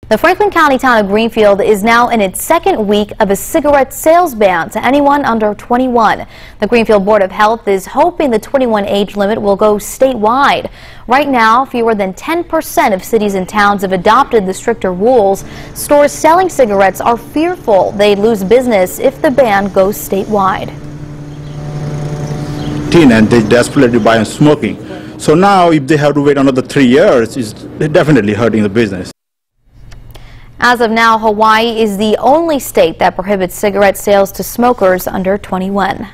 The Franklin County town of Greenfield is now in its second week of a cigarette sales ban to anyone under 21. The Greenfield Board of Health is hoping the 21 age limit will go statewide. Right now, fewer than 10% of cities and towns have adopted the stricter rules. Stores selling cigarettes are fearful they'd lose business if the ban goes statewide. And they desperately buy smoking. So now if they have to wait another 3 years, it's definitely hurting the business. As of now, Hawaii is the only state that prohibits cigarette sales to smokers under 21.